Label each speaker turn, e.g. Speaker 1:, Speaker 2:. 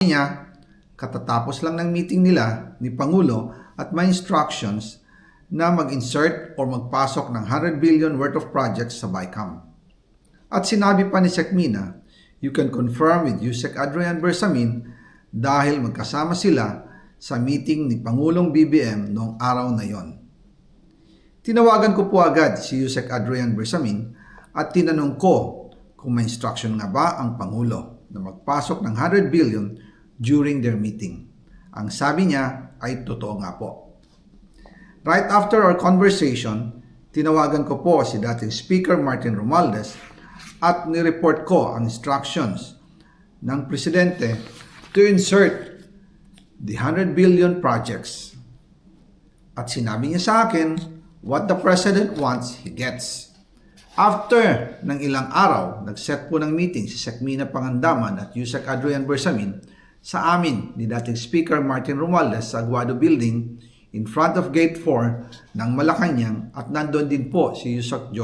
Speaker 1: niya, katatapos lang ng meeting nila ni Pangulo at may instructions na mag-insert or magpasok ng 100 billion worth of projects sa BICAM. At sinabi pa ni Sec Mina, you can confirm with Yusek Adrian Bersamin dahil magkasama sila sa meeting ni Pangulong BBM noong araw na yon. Tinawagan ko po agad si Yusek Adrian Bersamin at tinanong ko kung may instruction nga ba ang Pangulo na magpasok ng 100 billion during their meeting. Ang sabi niya ay totoo nga po. Right after our conversation, tinawagan ko po si dating Speaker Martin Romualdez at nireport ko ang instructions ng Presidente to insert the 100 billion projects. At sinabi niya sa akin, what the President wants, he gets. After ng ilang araw, nag-set po ng meeting si Sec Mina Pangandaman at Yusek Adrian Bersamin sa amin ni dating Speaker Martin Romualdez sa Aguado Building in front of Gate 4 ng Malacanang at nandun din po si Yusek George